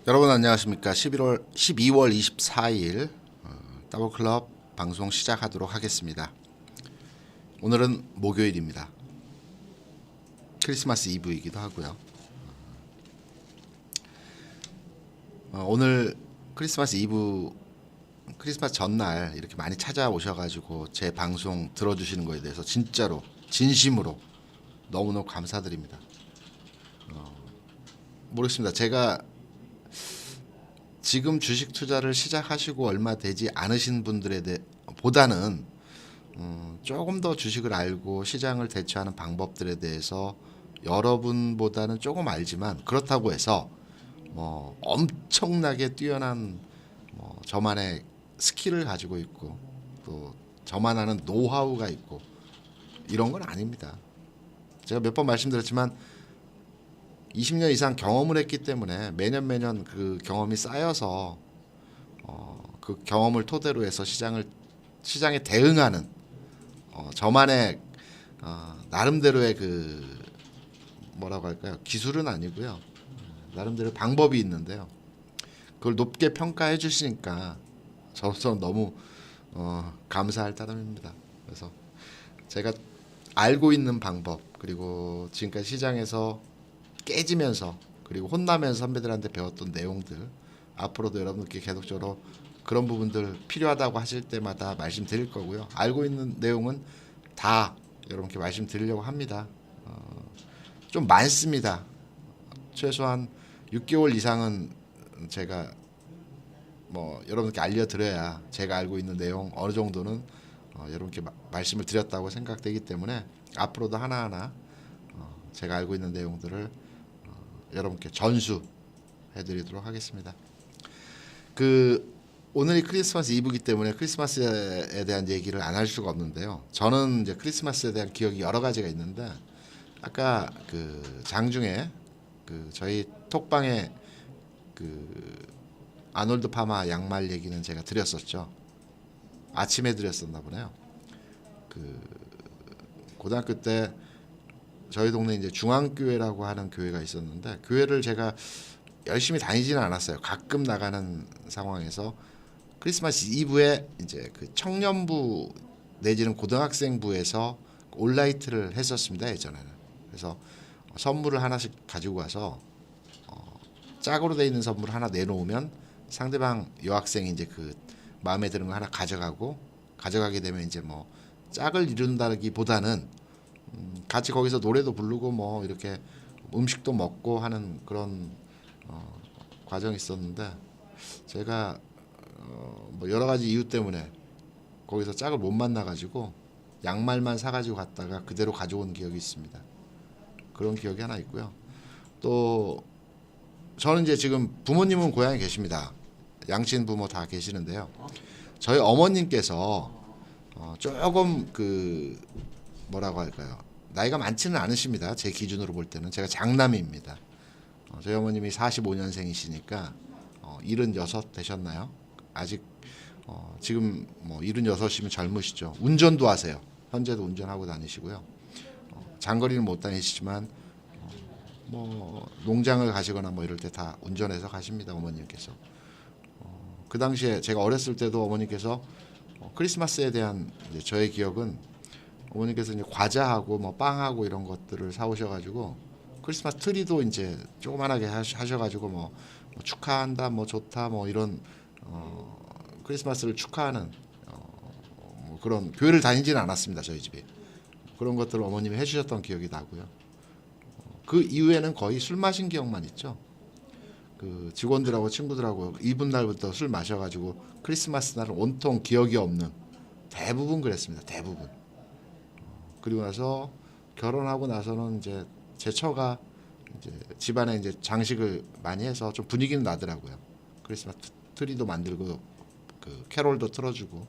여러분 안녕하십니까? 12월 24일 더블클럽 방송 시작하도록 하겠습니다. 오늘은 목요일입니다. 크리스마스 이브이기도 하고요. 오늘 크리스마스 이브, 크리스마스 전날 이렇게 많이 찾아오셔가지고 제 방송 들어주시는 거에 대해서 진짜로 진심으로 너무너무 감사드립니다. 모르겠습니다. 제가 지금 주식 투자를 시작하시고 얼마 되지 않으신 분들에 대해 보다는 조금 더 주식을 알고 시장을 대처하는 방법들에 대해서 여러분보다는 조금 알지만, 그렇다고 해서 뭐 엄청나게 뛰어난 저만의 스킬을 가지고 있고 또 저만 아는 노하우가 있고 이런 건 아닙니다. 제가 몇 번 말씀드렸지만 20년 이상 경험을 했기 때문에 매년 그 경험이 쌓여서 그 경험을 토대로 해서 시장에 대응하는 저만의 나름대로의 그 뭐라고 할까요? 기술은 아니고요. 나름대로 방법이 있는데요. 그걸 높게 평가해 주시니까 저로서 너무 감사할 따름입니다. 그래서 제가 알고 있는 방법, 그리고 지금까지 시장에서 깨지면서 그리고 혼나면서 선배들한테 배웠던 내용들, 앞으로도 여러분들께 계속적으로 그런 부분들 필요하다고 하실 때마다 말씀드릴 거고요. 알고 있는 내용은 다 여러분께 말씀드리려고 합니다. 좀 많습니다. 최소한 6개월 이상은 제가 여러분께 알려드려야 제가 알고 있는 내용 어느 정도는 여러분께 말씀을 드렸다고 생각되기 때문에 앞으로도 하나하나 제가 알고 있는 내용들을 여러분께 전수해드리도록 하겠습니다. 오늘이 크리스마스 이브이기 때문에 크리스마스에 대한 얘기를 안 할 수가 없는데요. 저는 이제 크리스마스에 대한 기억이 여러 가지가 있는데, 아까 장중에 저희 톡방에 아놀드 파마 양말 얘기는 제가 드렸었죠. 아침에 드렸었나 보네요. 고등학교 때 저희 동네 이제 중앙교회라고 하는 교회가 있었는데, 교회를 제가 열심히 다니지는 않았어요. 가끔 나가는 상황에서 크리스마스 이브에 이제 그 청년부 내지는 고등학생부에서 올라이트를 했었습니다, 예전에는. 그래서 선물을 하나씩 가지고 가서 짝으로 돼 있는 선물 하나 내놓으면 상대방 여학생이 이제 그 마음에 드는 거 하나 가져가게 되면 이제 뭐 짝을 이룬다기보다는 같이 거기서 노래도 부르고 이렇게 음식도 먹고 하는 그런 과정이 있었는데, 제가 여러 가지 이유 때문에 거기서 짝을 못 만나 가지고 양말만 사 가지고 갔다가 그대로 가져온 기억이 있습니다. 그런 기억이 하나 있고요. 또 저는 이제 지금 부모님은 고향에 계십니다. 양친 부모 다 계시는데요. 저희 어머님께서 조금 뭐라고 할까요? 나이가 많지는 않으십니다. 제 기준으로 볼 때는 제가 장남입니다. 저희 어머님이 45년생이시니까 76 되셨나요? 아직 지금 76이면 젊으시죠. 운전도 하세요. 현재도 운전하고 다니시고요. 장거리는 못 다니시지만 농장을 가시거나 이럴 때 다 운전해서 가십니다. 어머님께서. 그 당시에 제가 어렸을 때도 어머님께서 크리스마스에 대한 이제 저의 기억은, 어머님께서 이제 과자하고 빵하고 이런 것들을 사오셔가지고 크리스마스 트리도 이제 조그만하게 하셔가지고 축하한다, 좋다, 이런 크리스마스를 축하하는 그런 교회를 다니지는 않았습니다. 저희 집이 그런 것들을 어머님이 해주셨던 기억이 나고요. 그 이후에는 거의 술 마신 기억만 있죠. 직원들하고 친구들하고 이분 날부터 술 마셔가지고 크리스마스 날은 온통 기억이 없는, 대부분 그랬습니다. 대부분. 그리고 나서 결혼하고 나서는 이제 제 처가 이제 집안에 이제 장식을 많이 해서 좀 분위기는 나더라고요. 크리스마스 트리도 만들고 캐롤도 틀어주고,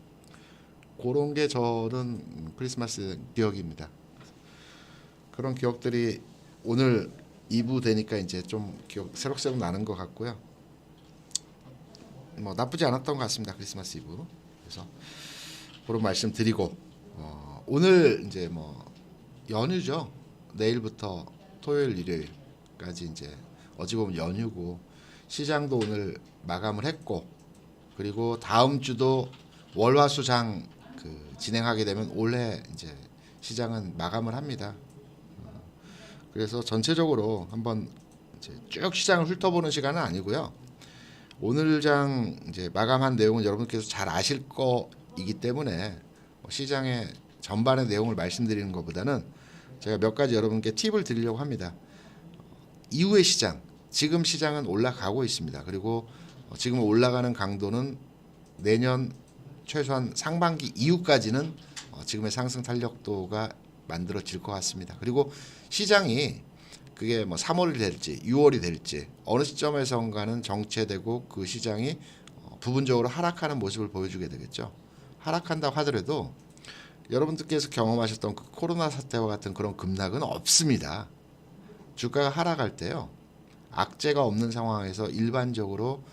그런 게 저는 크리스마스 기억입니다. 그런 기억들이 오늘 2부 되니까 이제 좀 기억 새록새록 나는 것 같고요. 나쁘지 않았던 것 같습니다. 크리스마스 이브. 그래서 그런 말씀 드리고, 오늘 이제 연휴죠. 내일부터 토요일 일요일까지 이제 어찌 보면 연휴고, 시장도 오늘 마감을 했고, 그리고 다음 주도 월화수장 진행하게 되면 올해 이제 시장은 마감을 합니다. 그래서 전체적으로 한번 이제 쭉 시장을 훑어보는 시간은 아니고요. 오늘 장 이제 마감한 내용은 여러분께서 잘 아실 거이기 때문에 시장의 전반의 내용을 말씀드리는 것보다는 제가 몇 가지 여러분께 팁을 드리려고 합니다. 이후의 시장, 지금 시장은 올라가고 있습니다. 그리고 지금 올라가는 강도는 내년 최소한 상반기 이후까지는 지금의 상승 탄력도가 만들어질 것 같습니다. 그리고 시장이 그게 뭐 3월이 될지 6월이 될지 어느 시점에선가는 정체되고 그 시장이 부분적으로 하락하는 모습을 보여주게 되겠죠. 하락한다고 하더라도 여러분들께서 경험하셨던 그 코로나 사태와 같은 그런 급락은 없습니다. 주가가 하락할 때요, 악재가 없는 상황에서 일반적으로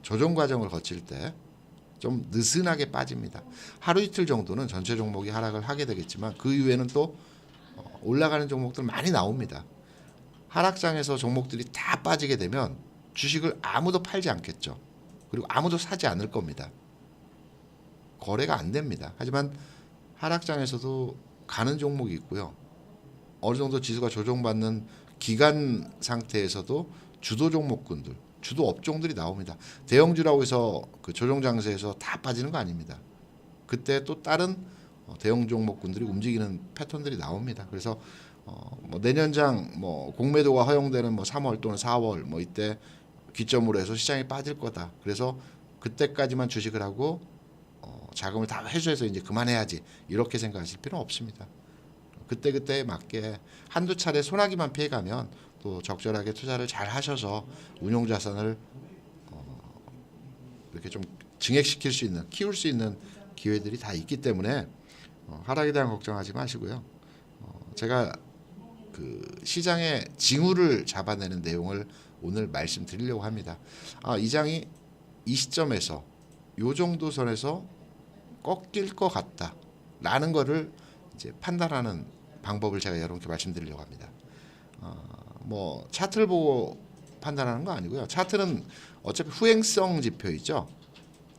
조정 과정을 거칠 때 좀 느슨하게 빠집니다. 하루 이틀 정도는 전체 종목이 하락을 하게 되겠지만 그 이후에는 또 올라가는 종목들 많이 나옵니다. 하락장에서 종목들이 다 빠지게 되면 주식을 아무도 팔지 않겠죠. 그리고 아무도 사지 않을 겁니다. 거래가 안 됩니다. 하지만 하락장에서도 가는 종목이 있고요. 어느 정도 지수가 조정받는 기간 상태에서도 주도 종목군들, 주도 업종들이 나옵니다. 대형주라고 해서 그 조정 장세에서 다 빠지는 거 아닙니다. 그때 또 다른 대형 종목군들이 움직이는 패턴들이 나옵니다. 그래서 뭐 내년장 뭐 공매도가 허용되는 뭐 3월 또는 4월 뭐 이때 기점으로 해서 시장이 빠질 거다. 그래서 그때까지만 주식을 하고 자금을 다 회수해서 이제 그만해야지 이렇게 생각하실 필요는 없습니다. 그때그때에 맞게 한두 차례 소나기만 피해가면 또 적절하게 투자를 잘 하셔서 운용 자산을 이렇게 좀 증액시킬 수 있는, 키울 수 있는 기회들이 다 있기 때문에 하락에 대한 걱정하지 마시고요. 제가 그 시장의 징후를 잡아내는 내용을 오늘 말씀드리려고 합니다. 이 장이 이 시점에서 요 정도 선에서 꺾일 것 같다라는 거를 이제 판단하는 방법을 제가 여러분께 말씀드리려고 합니다. 뭐 차트를 보고 판단하는 거 아니고요. 차트는 어차피 후행성 지표이죠.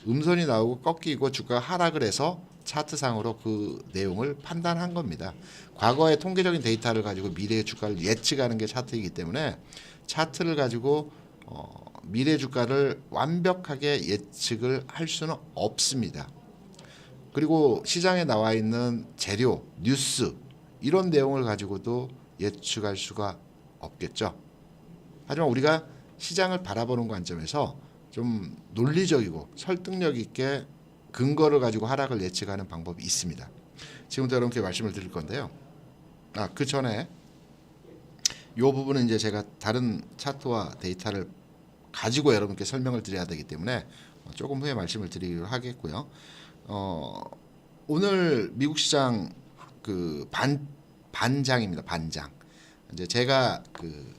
음선이 나오고 꺾이고 주가가 하락을 해서 차트상으로 그 내용을 판단한 겁니다. 과거의 통계적인 데이터를 가지고 미래의 주가를 예측하는 게 차트이기 때문에 차트를 가지고 미래 주가를 완벽하게 예측을 할 수는 없습니다. 그리고 시장에 나와 있는 재료, 뉴스 이런 내용을 가지고도 예측할 수가 없겠죠. 하지만 우리가 시장을 바라보는 관점에서 좀 논리적이고 설득력 있게 근거를 가지고 하락을 예측하는 방법이 있습니다. 지금부터 여러분께 말씀을 드릴 건데요. 그 전에 이 부분은 이제 제가 다른 차트와 데이터를 가지고 여러분께 설명을 드려야 되기 때문에 조금 후에 말씀을 드리기로 하겠고요. 오늘 미국 시장 그 반장입니다. 반장. 이제 제가 그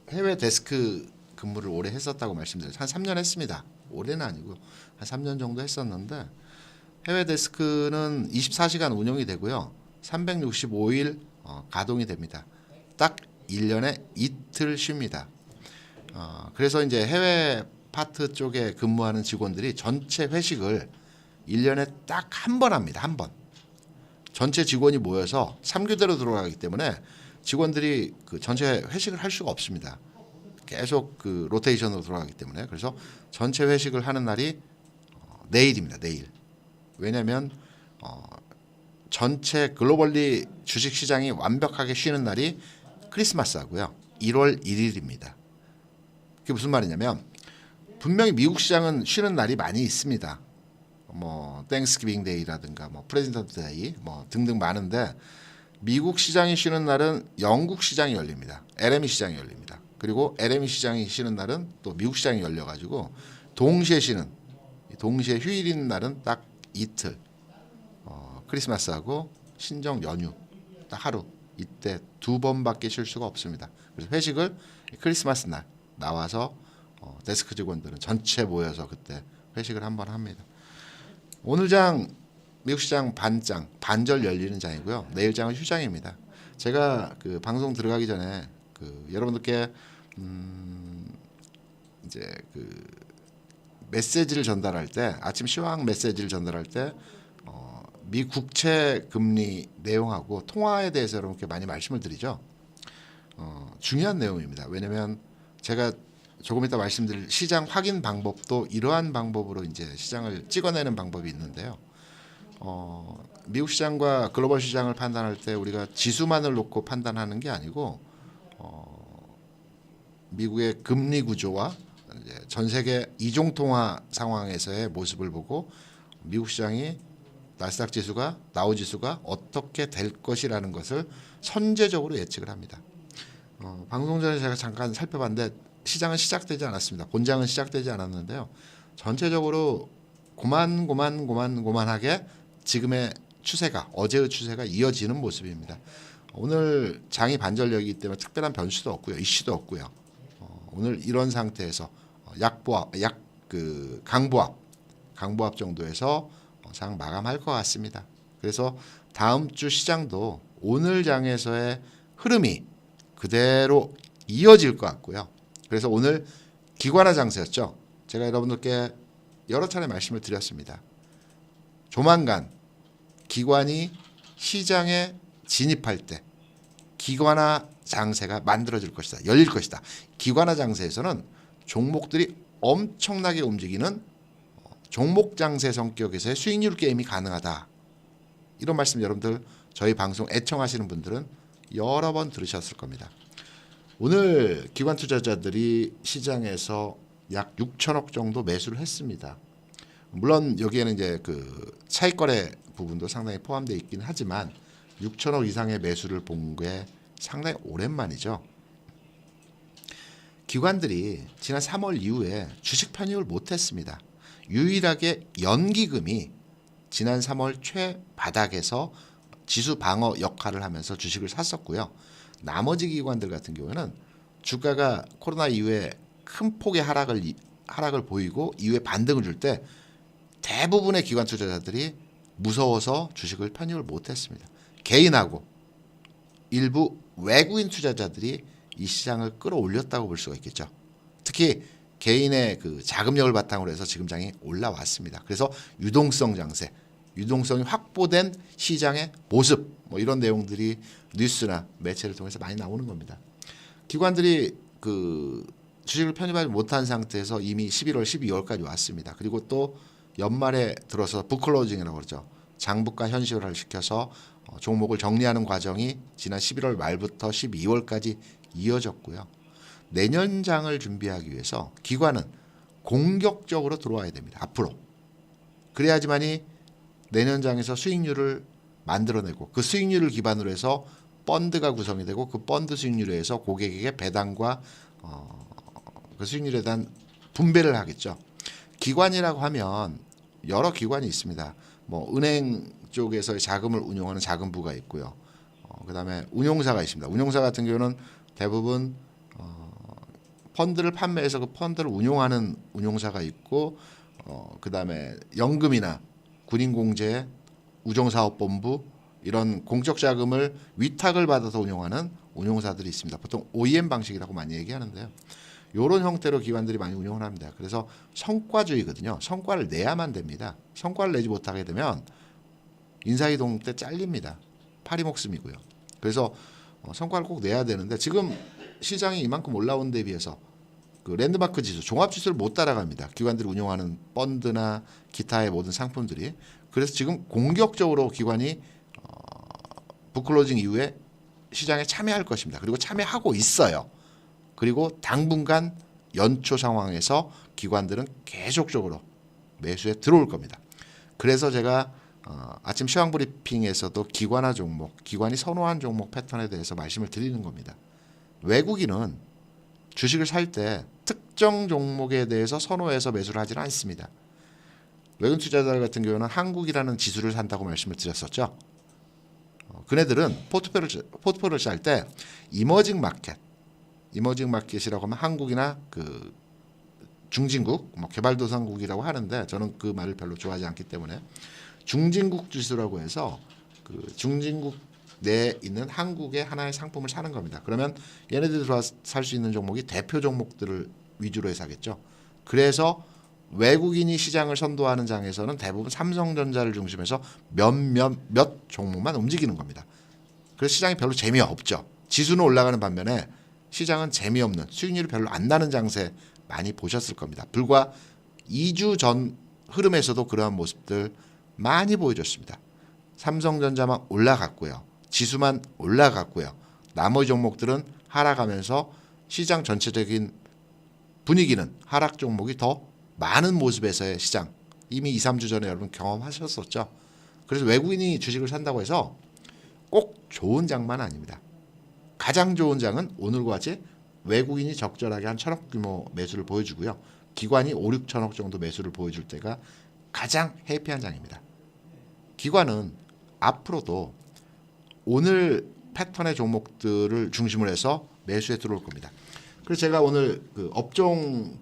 해외 데스크 근무를 오래 했었다고 말씀드렸죠. 한 3년 했습니다. 올해는 아니고 한 3년 정도 했었는데 해외 데스크는 24시간 운영이 되고요. 365일 가동이 됩니다. 딱 1년에 이틀 쉽니다. 그래서 이제 해외 파트 쪽에 근무하는 직원들이 전체 회식을 1년에 딱 한 번 합니다. 한 번. 전체 직원이 모여서 3교대로 들어가기 때문에 직원들이 그 전체 회식을 할 수가 없습니다. 계속 그 로테이션으로 들어가기 때문에. 그래서 전체 회식을 하는 날이 내일입니다. 내일. 왜냐하면 전체 글로벌리 주식시장이 완벽하게 쉬는 날이 크리스마스하고요. 1월 1일입니다. 그게 무슨 말이냐면 분명히 미국 시장은 쉬는 날이 많이 있습니다. 뭐 땡스기빙 데이라든가 뭐 프레지던트 데이 뭐 등등 많은데 미국 시장이 쉬는 날은 영국 시장이 열립니다. LME 시장이 열립니다. 그리고 LME 시장이 쉬는 날은 또 미국 시장이 열려가지고 동시에 쉬는, 동시에 휴일인 날은 딱 이틀. 크리스마스하고 신정 연휴 딱 하루, 이때 두 번밖에 쉴 수가 없습니다. 그래서 회식을 크리스마스 날 나와서 데스크 직원들은 전체 모여서 그때 회식을 한번 합니다. 오늘 장 미국 시장 반절 열리는 장이고요. 내일 장은 휴장입니다. 제가 그 방송 들어가기 전에 그 여러분들께 이제 그 메시지를 전달할 때, 아침 시황 메시지를 전달할 때 미 국채 금리 내용하고 통화에 대해서 여러분께 많이 말씀을 드리죠. 중요한 내용입니다. 왜냐하면 제가 조금 이따 말씀드릴 시장 확인 방법도 이러한 방법으로 이제 시장을 찍어내는 방법이 있는데요. 미국 시장과 글로벌 시장을 판단할 때 우리가 지수만을 놓고 판단하는 게 아니고 미국의 금리 구조와 이제 전 세계 이종 통화 상황에서의 모습을 보고 미국 시장이 나스닥 지수가 다우 지수가 어떻게 될 것이라는 것을 선제적으로 예측을 합니다. 방송 전에 제가 잠깐 살펴봤는데 시장은 시작되지 않았습니다. 본장은 시작되지 않았는데요. 전체적으로 고만하게 지금의 추세가 어제의 추세가 이어지는 모습입니다. 오늘 장이 반전력이기 때문에 특별한 변수도 없고요, 이슈도 없고요. 오늘 이런 상태에서 강보합 정도에서 장 마감할 것 같습니다. 그래서 다음 주 시장도 오늘 장에서의 흐름이 그대로 이어질 것 같고요. 그래서 오늘 기관화 장세였죠. 제가 여러분들께 여러 차례 말씀을 드렸습니다. 조만간 기관이 시장에 진입할 때 기관화 장세가 만들어질 것이다. 열릴 것이다. 기관화 장세에서는 종목들이 엄청나게 움직이는 종목 장세 성격에서의 수익률 게임이 가능하다. 이런 말씀 여러분들 저희 방송 애청하시는 분들은 여러 번 들으셨을 겁니다. 오늘 기관 투자자들이 시장에서 약 6천억 정도 매수를 했습니다. 물론 여기에는 이제 그 차익 거래 부분도 상당히 포함되어 있긴 하지만 6천억 이상의 매수를 본 게 상당히 오랜만이죠. 기관들이 지난 3월 이후에 주식 편입을 못했습니다. 유일하게 연기금이 지난 3월 최바닥에서 지수 방어 역할을 하면서 주식을 샀었고요. 나머지 기관들 같은 경우에는 주가가 코로나 이후에 큰 폭의 하락을 보이고 이후에 반등을 줄 때 대부분의 기관 투자자들이 무서워서 주식을 편입을 못했습니다. 개인하고 일부 외국인 투자자들이 이 시장을 끌어올렸다고 볼 수가 있겠죠. 특히 개인의 그 자금력을 바탕으로 해서 지금 장이 올라왔습니다. 그래서 유동성 장세, 유동성이 확보된 시장의 모습, 뭐 이런 내용들이 뉴스나 매체를 통해서 많이 나오는 겁니다. 기관들이 그 주식을 편입하지 못한 상태에서 이미 11월, 12월까지 왔습니다. 그리고 또 연말에 들어서 북클로징이라고 그러죠. 장부가 현실화를 시켜서 종목을 정리하는 과정이 지난 11월 말부터 12월까지 이어졌고요. 내년장을 준비하기 위해서 기관은 공격적으로 들어와야 됩니다. 앞으로. 그래야지만이 내년장에서 수익률을 만들어내고 그 수익률을 기반으로 해서 펀드가 구성이 되고 그 펀드 수익률에 의해서 고객에게 배당과 그 수익률에 대한 분배를 하겠죠. 기관이라고 하면 여러 기관이 있습니다. 뭐 은행 쪽에서 자금을 운용하는 자금부가 있고요. 그다음에 운용사가 있습니다. 운용사 같은 경우는 대부분 펀드를 판매해서 그 펀드를 운용하는 운용사가 있고 그다음에 연금이나 군인공제, 우정사업본부 이런 공적 자금을 위탁을 받아서 운용하는 운용사들이 있습니다. 보통 OEM 방식이라고 많이 얘기하는데요. 이런 형태로 기관들이 많이 운영을 합니다. 그래서 성과주의거든요. 성과를 내야만 됩니다. 성과를 내지 못하게 되면 인사이동 때 잘립니다. 파리 목숨이고요. 그래서 성과를 꼭 내야 되는데 지금 시장이 이만큼 올라온 데 비해서 그 랜드마크 지수, 종합지수를 못 따라갑니다. 기관들이 운영하는 펀드나 기타의 모든 상품들이. 그래서 지금 공격적으로 기관이 북클로징 이후에 시장에 참여할 것입니다. 그리고 참여하고 있어요. 그리고 당분간 연초 상황에서 기관들은 계속적으로 매수에 들어올 겁니다. 그래서 제가 아침 시황 브리핑에서도 기관화 종목, 기관이 선호한 종목 패턴에 대해서 말씀을 드리는 겁니다. 외국인은 주식을 살 때 특정 종목에 대해서 선호해서 매수를 하지는 않습니다. 외국인 투자자들 같은 경우는 한국이라는 지수를 산다고 말씀을 드렸었죠. 그네들은 포트폴리오를 짤 때 이머징 마켓이라고 하면 한국이나 그 중진국, 뭐 개발도상국이라고 하는데 저는 그 말을 별로 좋아하지 않기 때문에 중진국 지수라고 해서 그 중진국 내에 있는 한국의 하나의 상품을 사는 겁니다. 그러면 얘네들이 들어와 살 수 있는 종목이 대표 종목들을 위주로 해서 하겠죠. 그래서 외국인이 시장을 선도하는 장에서는 대부분 삼성전자를 중심해서 몇 종목만 움직이는 겁니다. 그래서 시장이 별로 재미없죠. 지수는 올라가는 반면에 시장은 재미없는, 수익률이 별로 안 나는 장세 많이 보셨을 겁니다. 불과 2주 전 흐름에서도 그러한 모습들 많이 보여줬습니다. 삼성전자만 올라갔고요. 지수만 올라갔고요. 나머지 종목들은 하락하면서 시장 전체적인 분위기는 하락 종목이 더 많은 모습에서의 시장, 이미 2, 3주 전에 여러분 경험하셨었죠. 그래서 외국인이 주식을 산다고 해서 꼭 좋은 장만 아닙니다. 가장 좋은 장은 오늘과 같이 외국인이 적절하게 한 1,000억 규모 매수를 보여주고요. 기관이 5, 6천억 정도 매수를 보여줄 때가 가장 해피한 장입니다. 기관은 앞으로도 오늘 패턴의 종목들을 중심으로 해서 매수에 들어올 겁니다. 그래서 제가 오늘 그 업종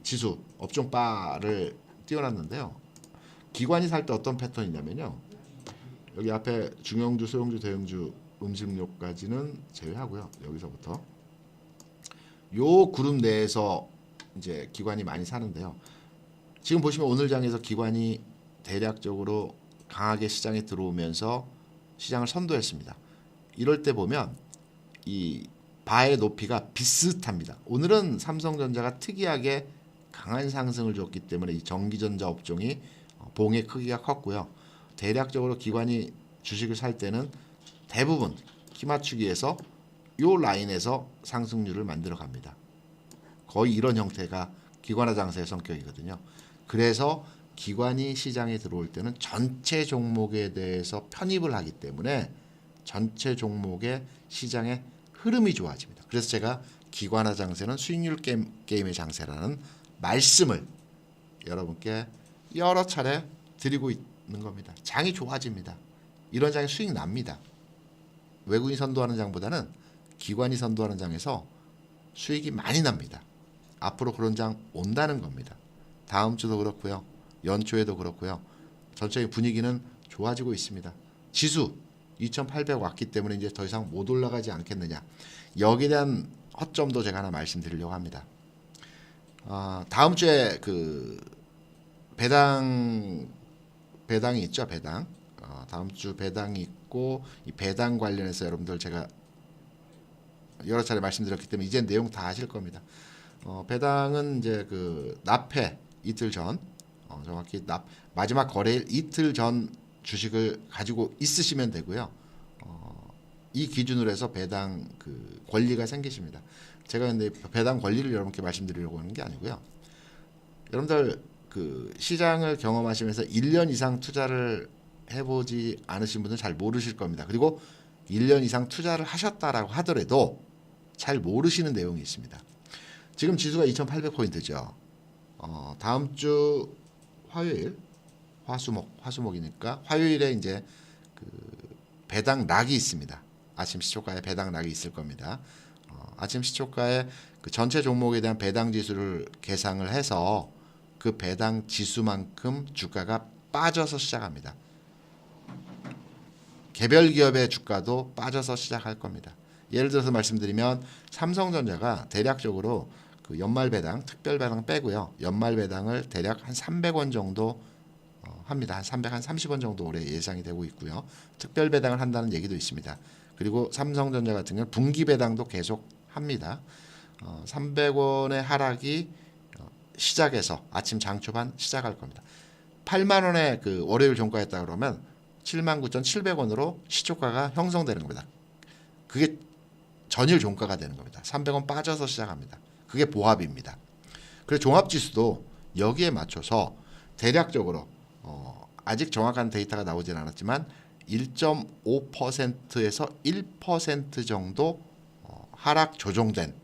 지수, 업종 바를 띄워놨는데요. 기관이 살 때 어떤 패턴이냐면요. 여기 앞에 중형주, 소형주, 대형주, 음식료까지는 제외하고요. 여기서부터 요 그룹 내에서 이제 기관이 많이 사는데요. 지금 보시면 오늘 장에서 기관이 대략적으로 강하게 시장에 들어오면서 시장을 선도했습니다. 이럴 때 보면 이 바의 높이가 비슷합니다. 오늘은 삼성전자가 특이하게 강한 상승을 줬기 때문에 이 전기전자 업종이 봉의 크기가 컸고요. 대략적으로 기관이 주식을 살 때는 대부분 키 맞추기에서 요 라인에서 상승률을 만들어 갑니다. 거의 이런 형태가 기관화 장세의 성격이거든요. 그래서 기관이 시장에 들어올 때는 전체 종목에 대해서 편입을 하기 때문에 전체 종목의 시장의 흐름이 좋아집니다. 그래서 제가 기관화 장세는 수익률 게임의 장세라는 말씀을 여러분께 여러 차례 드리고 있는 겁니다. 장이 좋아집니다. 이런 장에 수익 납니다. 외국인이 선도하는 장보다는 기관이 선도하는 장에서 수익이 많이 납니다. 앞으로 그런 장 온다는 겁니다. 다음 주도 그렇고요. 연초에도 그렇고요. 전체의 분위기는 좋아지고 있습니다. 지수 2,800 왔기 때문에 이제 더 이상 못 올라가지 않겠느냐. 여기에 대한 허점도 제가 하나 말씀드리려고 합니다. 다음 주에 그 배당이 있죠. 배당. 다음 주 배당이 있고 이 배당 관련해서 여러분들 제가 여러 차례 말씀드렸기 때문에 이제 내용 다 아실 겁니다. 배당은 이제 그 납회 이틀 전 정확히 마지막 거래일 이틀 전 주식을 가지고 있으시면 되고요. 이 기준으로 해서 배당 그 권리가 생기십니다. 제가 근데 배당 권리를 여러분께 말씀드리려고 하는 게 아니고요. 여러분들 그 시장을 경험하시면서 1년 이상 투자를 해보지 않으신 분은 잘 모르실 겁니다. 그리고 1년 이상 투자를 하셨다라고 하더라도 잘 모르시는 내용이 있습니다. 지금 지수가 2,800포인트죠. 다음 주 화요일, 화수목이니까 화요일에 이제 그 배당 락이 있습니다. 아침 시초가에 배당 락이 있을 겁니다. 아침 시초가에 그 전체 종목에 대한 배당 지수를 계상을 해서 그 배당 지수만큼 주가가 빠져서 시작합니다. 개별 기업의 주가도 빠져서 시작할 겁니다. 예를 들어서 말씀드리면 삼성전자가 대략적으로 그 연말 배당, 특별 배당 빼고요. 연말 배당을 대략 한 300원 정도 합니다. 한 330원 정도 올해 예상이 되고 있고요. 특별 배당을 한다는 얘기도 있습니다. 그리고 삼성전자 같은 경우는 분기 배당도 계속 합니다. 300원의 하락이 시작해서 아침 장 초반 시작할 겁니다. 8만 원의 그 월요일 종가였다 그러면 79,700원으로 시초가가 형성되는 겁니다. 그게 전일 종가가 되는 겁니다. 300원 빠져서 시작합니다. 그게 보합입니다. 그래서 종합지수도 여기에 맞춰서 대략적으로 아직 정확한 데이터가 나오진 않았지만 1.5%에서 1% 정도 하락 조정된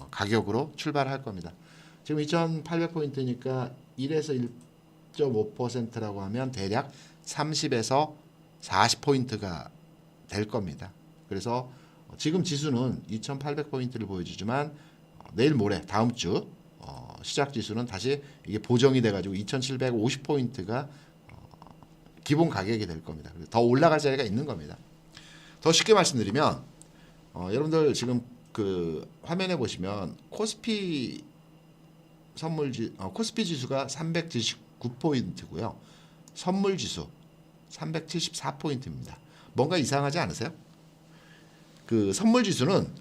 가격으로 출발할 겁니다. 지금 2,800포인트니까 1에서 1.5%라고 하면 대략 30에서 40포인트가 될 겁니다. 그래서 지금 지수는 2,800포인트를 보여주지만 내일 모레 다음 주 시작 지수는 다시 이게 보정이 돼가지고 2,750포인트가 기본 가격이 될 겁니다. 더 올라갈 자리가 있는 겁니다. 더 쉽게 말씀드리면 여러분들 지금 그 화면에 보시면 코스피 코스피 지수가 379포인트고요. 선물 지수 374포인트입니다. 뭔가 이상하지 않으세요? 그 선물 지수는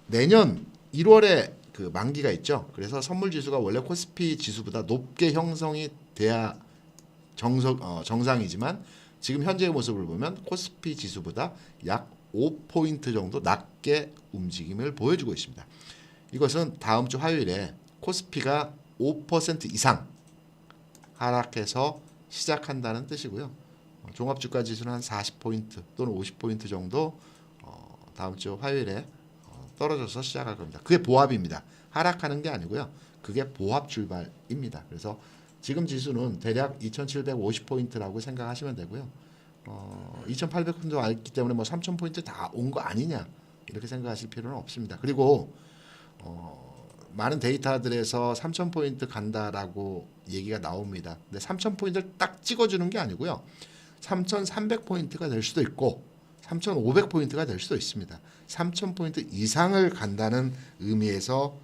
내년 1월에 그 만기가 있죠. 그래서 선물 지수가 원래 코스피 지수보다 높게 형성이 돼야 정상이지만 지금 현재의 모습을 보면 코스피 지수보다 약 5포인트 정도 낮게 움직임을 보여주고 있습니다. 이것은 다음 주 화요일에 코스피가 5% 이상 하락해서 시작한다는 뜻이고요. 종합주가 지수는 한 40포인트 또는 50포인트 정도 다음 주 화요일에 떨어져서 시작할 겁니다. 그게 보합입니다. 하락하는 게 아니고요. 그게 보합 출발입니다. 그래서 지금 지수는 대략 2750포인트라고 생각하시면 되고요. 2800포인트 왔기 때문에 뭐 3000포인트 다 온 거 아니냐 이렇게 생각하실 필요는 없습니다. 그리고 많은 데이터들에서 3000포인트 간다라고 얘기가 나옵니다. 근데 3000포인트를 딱 찍어주는 게 아니고요. 3300포인트가 될 수도 있고 3500포인트가 될 수도 있습니다. 3000포인트 이상을 간다는 의미에서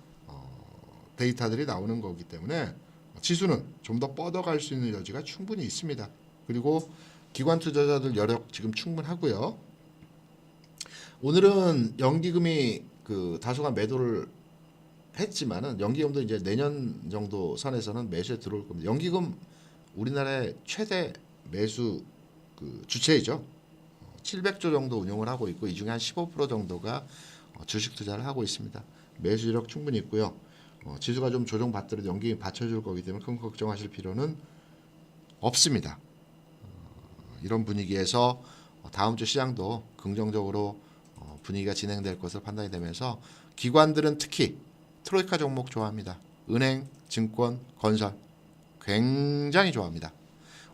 데이터들이 나오는 거기 때문에 지수는 좀 더 뻗어갈 수 있는 여지가 충분히 있습니다. 그리고 기관 투자자들 여력 지금 충분하고요. 오늘은 연기금이 그 다소간 매도를 했지만은 연기금도 이제 내년 정도 선에서는 매수에 들어올 겁니다. 연기금 우리나라의 최대 매수 그 주체이죠. 700조 정도 운용을 하고 있고 이 중에 한 15% 정도가 주식 투자를 하고 있습니다. 매수 이력 충분히 있고요. 지수가 좀 조정받더라도 연기금이 받쳐줄 거기 때문에 큰 걱정하실 필요는 없습니다. 이런 분위기에서 다음 주 시장도 긍정적으로 분위기가 진행될 것으로 판단이 되면서 기관들은 특히 트로이카 종목 좋아합니다. 은행, 증권, 건설 굉장히 좋아합니다.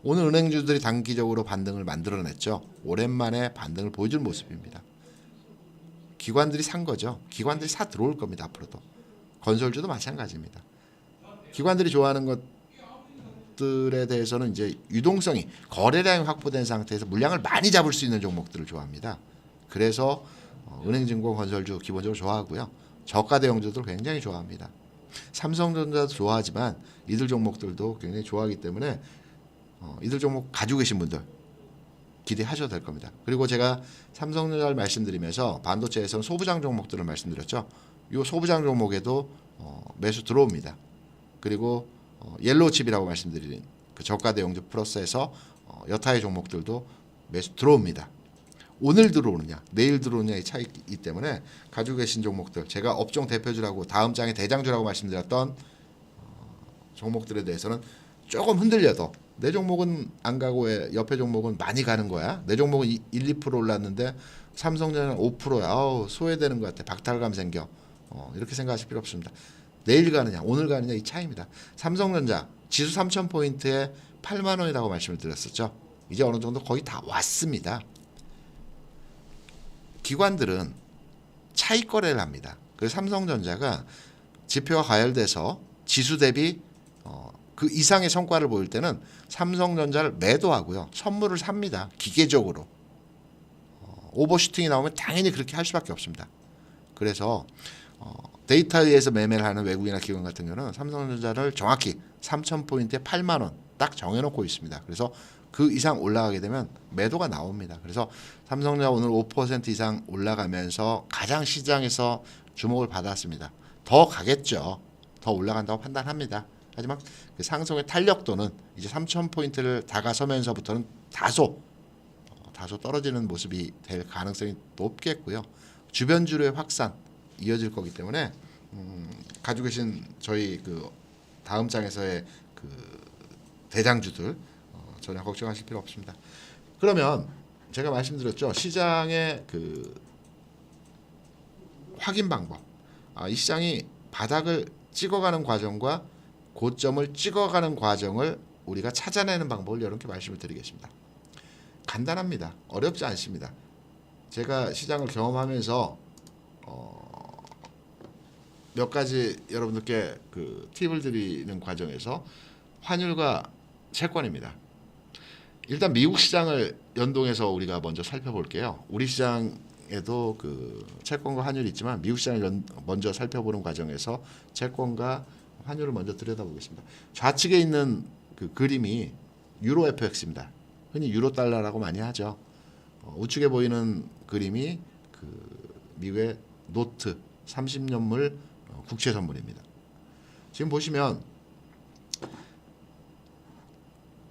오늘 은행주들이 단기적으로 반등을 만들어냈죠. 오랜만에 반등을 보여줄 모습입니다. 기관들이 산 거죠. 기관들이 사 들어올 겁니다. 앞으로도. 건설주도 마찬가지입니다. 기관들이 좋아하는 것들에 대해서는 이제 유동성이 거래량이 확보된 상태에서 물량을 많이 잡을 수 있는 종목들을 좋아합니다. 그래서 은행, 증권, 건설주 기본적으로 좋아하고요. 저가 대형주들 굉장히 좋아합니다. 삼성전자도 좋아하지만 이들 종목들도 굉장히 좋아하기 때문에 이들 종목 가지고 계신 분들 기대하셔도 될 겁니다. 그리고 제가 삼성전자를 말씀드리면서 반도체에서는 소부장 종목들을 말씀드렸죠. 이 소부장 종목에도 매수 들어옵니다. 그리고 옐로우칩이라고 말씀드린 그 저가 대형주 플러스에서 여타의 종목들도 매수 들어옵니다. 오늘 들어오느냐 내일 들어오느냐의 차이이기 때문에 가지고 계신 종목들 제가 업종 대표주라고 다음 장에 대장주라고 말씀드렸던 종목들에 대해서는 조금 흔들려도 내 종목은 안 가고 왜 옆에 종목은 많이 가는 거야. 내 종목은 1~2% 올랐는데 삼성전자는 5%야. 아우 소외되는 것 같아. 박탈감 생겨. 이렇게 생각하실 필요 없습니다. 내일 가느냐 오늘 가느냐 이 차이입니다. 삼성전자 지수 3000포인트에 8만 원이라고 말씀을 드렸었죠. 이제 어느 정도 거의 다 왔습니다. 기관들은 차익 거래를 합니다. 그래서 삼성전자가 지표가 가열돼서 지수 대비 그 이상의 성과를 보일 때는 삼성전자를 매도하고요. 선물을 삽니다. 기계적으로. 오버슈팅이 나오면 당연히 그렇게 할 수밖에 없습니다. 그래서 데이터에 의해서 매매를 하는 외국인이나 기관 같은 경우는 삼성전자를 정확히 3,000포인트에 8만 원 딱 정해놓고 있습니다. 그래서 그 이상 올라가게 되면 매도가 나옵니다. 그래서 삼성전자 오늘 5% 이상 올라가면서 가장 시장에서 주목을 받았습니다. 더 가겠죠. 더 올라간다고 판단합니다. 하지만 그 상승의 탄력도는 이제 3,000포인트를 다가서면서부터는 다소 떨어지는 모습이 될 가능성이 높겠고요. 주변주로의 확산 이어질 거기 때문에 가지고 계신 저희 그 다음 장에서의 그 대장주들 전혀 걱정하실 필요 없습니다. 그러면 제가 말씀드렸죠. 시장의 그 확인 방법. 이 시장이 바닥을 찍어가는 과정과 고점을 찍어가는 과정을 우리가 찾아내는 방법을 여러분께 말씀을 드리겠습니다. 간단합니다. 어렵지 않습니다. 제가 시장을 경험하면서 몇 가지 여러분들께 그 팁을 드리는 과정에서 환율과 채권입니다. 일단 미국 시장을 연동해서 우리가 먼저 살펴볼게요. 우리 시장의 시장에도 그 채권과 환율이 있지만 미국 시장을 먼저 살펴보는 과정에서 채권과 환율을 먼저 들여다보겠습니다. 좌측에 있는 그 그림이 유로 FX입니다. 흔히 유로 달러라고 많이 하죠. 우측에 보이는 그림이 그 미국의 노트 30년물 국채 선물입니다. 지금 보시면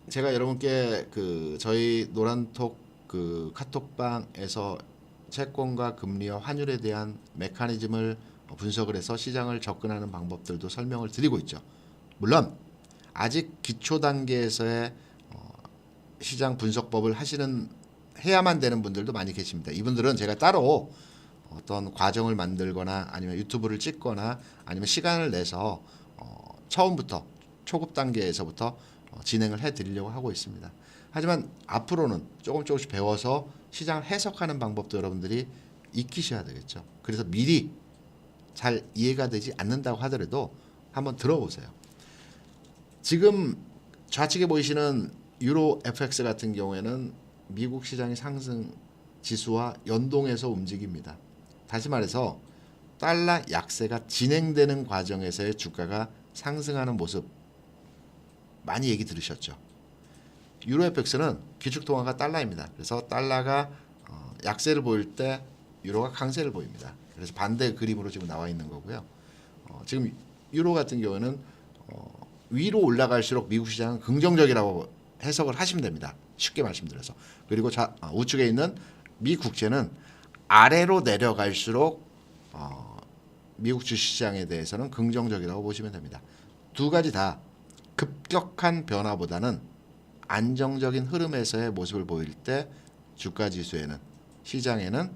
제가 여러분께 그 저희 노란톡 그 카톡방에서 채권과 금리와 환율에 대한 메커니즘을 분석을 해서 시장을 접근하는 방법들도 설명을 드리고 있죠. 물론 아직 기초 단계에서의 시장 분석법을 해야만 되는 분들도 많이 계십니다. 이분들은 제가 따로 어떤 과정을 만들거나 아니면 유튜브를 찍거나 아니면 시간을 내서 처음부터 초급 단계에서부터 진행을 해드리려고 하고 있습니다. 하지만 앞으로는 조금씩 배워서 시장을 해석하는 방법도 여러분들이 익히셔야 되겠죠. 그래서 미리 잘 이해가 되지 않는다고 하더라도 한번 들어보세요. 지금 좌측에 보이시는 유로 FX 같은 경우에는 미국 시장의 상승 지수와 연동해서 움직입니다. 다시 말해서 달러 약세가 진행되는 과정에서의 주가가 상승하는 모습 많이 얘기 들으셨죠. 유로 FX는 기축통화가 달러입니다. 그래서 달러가 약세를 보일 때 유로가 강세를 보입니다. 그래서 반대 그림으로 지금 나와 있는 거고요. 지금 유로 같은 경우는 위로 올라갈수록 미국 시장은 긍정적이라고 해석을 하시면 됩니다. 쉽게 말씀드려서. 그리고 우측에 있는 미 국채는 아래로 내려갈수록 미국 주식시장에 대해서는 긍정적이라고 보시면 됩니다. 두 가지 다 급격한 변화보다는 안정적인 흐름에서의 모습을 보일 때 주가 지수에는 시장에는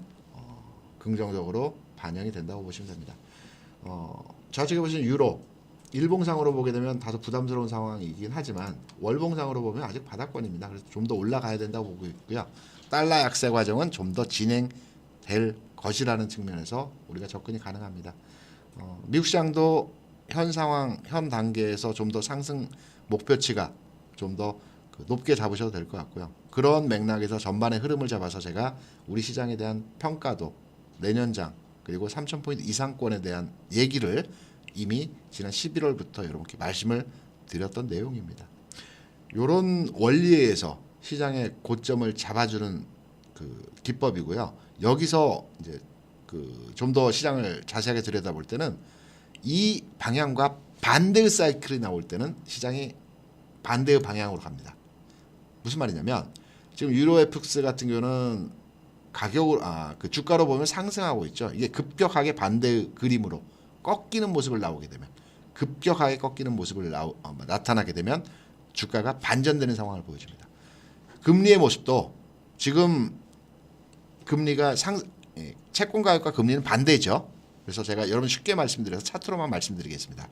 긍정적으로 반영이 된다고 보시면 됩니다. 좌측에 보시는 유로 일봉상으로 보게 되면 다소 부담스러운 상황이긴 하지만 월봉상으로 보면 아직 바닥권입니다. 그래서 좀 더 올라가야 된다고 보고 있고요. 달러 약세 과정은 좀 더 진행될 것이라는 측면에서 우리가 접근이 가능합니다. 미국 시장도 현 상황, 현 단계에서 좀 더 상승 목표치가 좀 더 높게 잡으셔도 될 것 같고요. 그런 맥락에서 전반의 흐름을 잡아서 제가 우리 시장에 대한 평가도 내년장 그리고 3,000포인트 이상권에 대한 얘기를 이미 지난 11월부터 여러분께 말씀을 드렸던 내용입니다. 이런 원리에서 시장의 고점을 잡아주는 그 기법이고요. 여기서 이제 그 좀 더 시장을 자세하게 들여다볼 때는 이 방향과 반대의 사이클이 나올 때는 시장이 반대의 방향으로 갑니다. 무슨 말이냐면 지금 유로 FX 같은 경우는 가격을 그 주가로 보면 상승하고 있죠. 이게 급격하게 반대의 그림으로 꺾이는 모습을 나오게 되면 급격하게 꺾이는 모습을 나타나게 되면 주가가 반전되는 상황을 보여줍니다. 금리의 모습도 지금 금리가 채권 가격과 금리는 반대죠. 그래서 제가 여러분 쉽게 말씀드려서 차트로만 말씀드리겠습니다.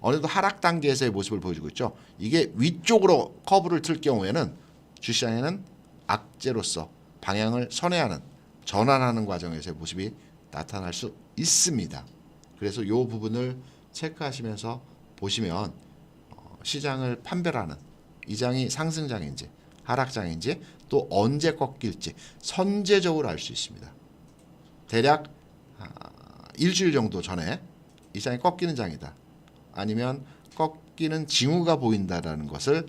어느 정도 하락 단계에서의 모습을 보여주고 있죠. 이게 위쪽으로 커브를 틀 경우에는 주시장에는 악재로서 방향을 선회하는 전환하는 과정에서의 모습이 나타날 수 있습니다. 그래서 이 부분을 체크하시면서 보시면 시장을 판별하는 이 장이 상승장인지 하락장인지 또 언제 꺾일지 선제적으로 알 수 있습니다. 대략 일주일 정도 전에 이 장이 꺾이는 장이다. 아니면 꺾이는 징후가 보인다라는 것을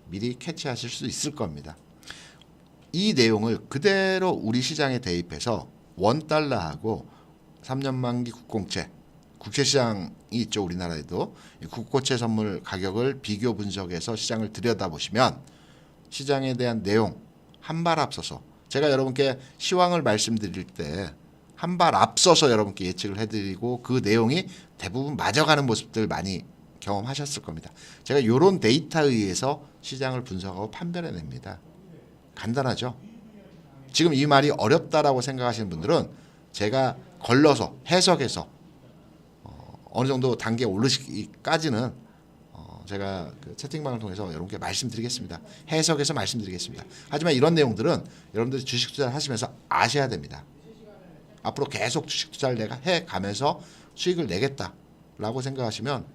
미리 캐치하실 수 있을 겁니다. 이 내용을 그대로 우리 시장에 대입해서 원달러하고 3년 만기 국공채, 국채시장이 있죠. 우리나라에도 국고채 선물 가격을 비교 분석해서 시장을 들여다보시면 시장에 대한 내용 한 발 앞서서 제가 여러분께 시황을 말씀드릴 때 한 발 앞서서 여러분께 예측을 해드리고 그 내용이 대부분 맞아가는 모습들 많이 경험하셨을 겁니다. 제가 이런 데이터에 의해서 시장을 분석하고 판별해냅니다. 간단하죠? 지금 이 말이 어렵다라고 생각하시는 분들은 제가 걸러서 해석해서 어느 정도 단계에 오르시기까지는 제가 그 채팅방을 통해서 여러분께 말씀드리겠습니다. 해석해서 말씀드리겠습니다. 하지만 이런 내용들은 여러분들이 주식 투자를 하시면서 아셔야 됩니다. 앞으로 계속 주식 투자를 내가 해가면서 수익을 내겠다라고 생각하시면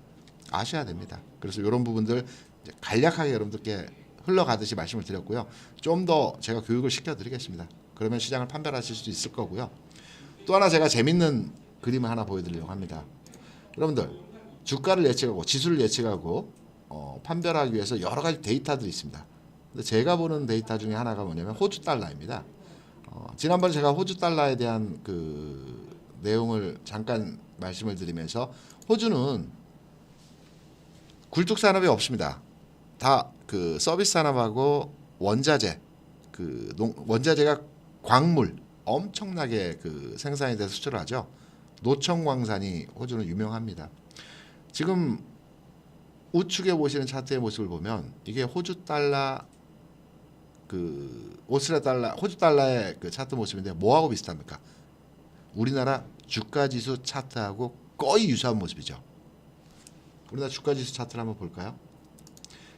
아셔야 됩니다. 그래서 이런 부분들 이제 간략하게 여러분들께 흘러가듯이 말씀을 드렸고요. 좀 더 제가 교육을 시켜드리겠습니다. 그러면 시장을 판별하실 수 있을 거고요. 또 하나 제가 재밌는 그림을 하나 보여드리려고 합니다. 여러분들 주가를 예측하고 지수를 예측하고 판별하기 위해서 여러 가지 데이터들이 있습니다. 근데 제가 보는 데이터 중에 하나가 뭐냐면 호주 달러입니다. 지난번에 제가 호주 달러에 대한 그 내용을 잠깐 말씀을 드리면서 호주는 굴뚝 산업이 없습니다. 다 그 서비스 산업하고 원자재, 원자재가 광물 엄청나게 그 생산이 돼서 수출을 하죠. 노청광산이 호주는 유명합니다. 지금 우측에 보시는 차트의 모습을 보면 이게 호주 달러 오스트리아 달러, 호주 달러의 그 차트 모습인데 뭐하고 비슷합니까? 우리나라 주가 지수 차트하고 거의 유사한 모습이죠. 우리나라 주가 지수 차트를 한번 볼까요?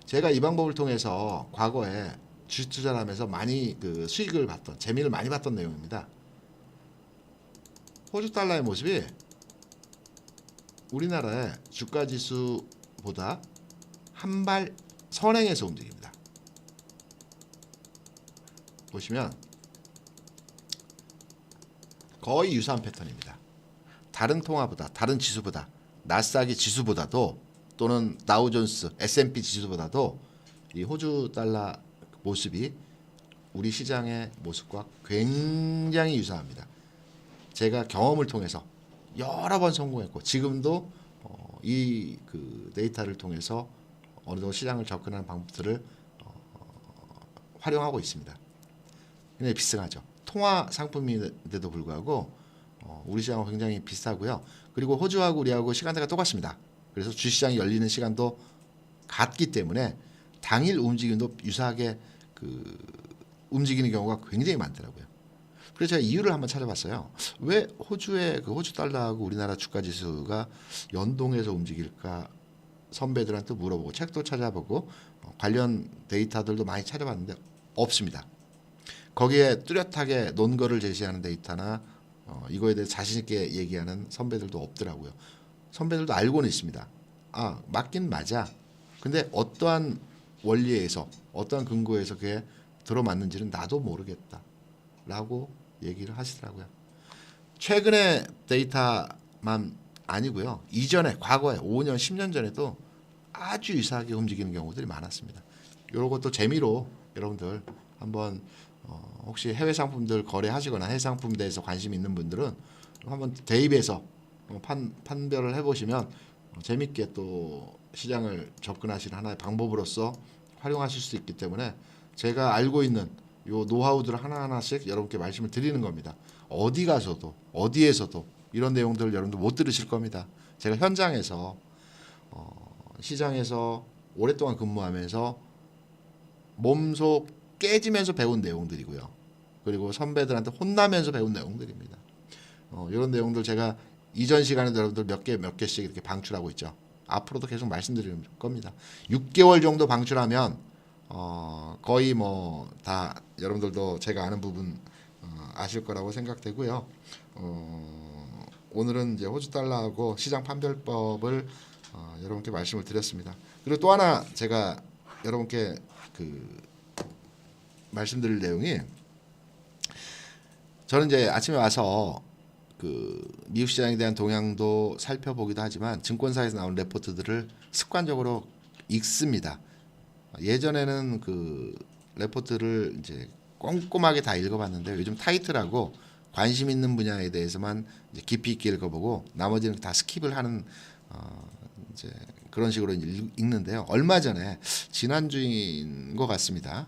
제가 이 방법을 통해서 과거에 주식 투자를 하면서 많이 그 수익을 봤던, 재미를 많이 봤던 내용입니다. 호주 달러의 모습이 우리나라의 주가 지수보다 한 발 선행해서 움직입니다. 보시면 거의 유사한 패턴입니다. 다른 통화보다, 다른 지수보다, 나스닥의 지수보다도 또는 다우존스, S&P 지수보다도 이 호주 달러 모습이 우리 시장의 모습과 굉장히 유사합니다. 제가 경험을 통해서 여러 번 성공했고 지금도 이 그 데이터를 통해서 어느 정도 시장을 접근하는 방법들을 활용하고 있습니다. 굉장히 비슷하죠. 통화 상품인데도 불구하고 우리 시장은 굉장히 비슷하고요. 그리고 호주하고 우리하고 시간대가 똑같습니다. 그래서 주시장이 열리는 시간도 같기 때문에 당일 움직임도 유사하게 그 움직이는 경우가 굉장히 많더라고요. 그래서 제가 이유를 한번 찾아봤어요. 왜 호주의 그 호주 달러하고 우리나라 주가 지수가 연동해서 움직일까? 선배들한테 물어보고 책도 찾아보고 관련 데이터들도 많이 찾아봤는데 없습니다. 거기에 뚜렷하게 논거를 제시하는 데이터나 이거에 대해 자신 있게 얘기하는 선배들도 없더라고요. 선배들도 알고는 있습니다. 아, 맞긴 맞아. 근데 어떠한 원리에서 어떠한 근거에서 그게 들어맞는지는 나도 모르겠다 라고 얘기를 하시더라고요. 최근의 데이터만 아니고요. 이전에 과거에 5년 10년 전에도 아주 유사하게 움직이는 경우들이 많았습니다. 이런 것도 재미로 여러분들 한번 혹시 해외 상품들 거래하시거나 해외 상품에 대해서 관심 있는 분들은 한번 대입해서 판별을 해보시면 재밌게 또 시장을 접근하시는 하나의 방법으로서 활용하실 수 있기 때문에 제가 알고 있는 요 노하우들을 하나하나씩 여러분께 말씀을 드리는 겁니다. 어디 가서도 어디에서도 이런 내용들을 여러분들 못 들으실 겁니다. 제가 현장에서 시장에서 오랫동안 근무하면서 몸속 깨지면서 배운 내용들이고요. 그리고 선배들한테 혼나면서 배운 내용들입니다. 이런 내용들 제가 이전 시간에도 여러분들 몇 개씩 이렇게 방출하고 있죠. 앞으로도 계속 말씀드릴 겁니다. 6개월 정도 방출하면 거의 뭐 다 여러분들도 제가 아는 부분 아실 거라고 생각되고요. 오늘은 이제 호주 달러하고 시장 판별법을 여러분께 말씀을 드렸습니다. 그리고 또 하나 제가 여러분께 말씀드릴 내용이, 저는 이제 아침에 와서 미국 시장에 대한 동향도 살펴보기도 하지만 증권사에서 나온 레포트들을 습관적으로 읽습니다. 예전에는 레포트를 이제 꼼꼼하게 다 읽어봤는데 요즘 타이틀하고 관심 있는 분야에 대해서만 이제 깊이 있게 읽어보고 나머지는 다 스킵을 하는 이제 그런 식으로 읽는데요. 얼마 전에 지난주인 것 같습니다.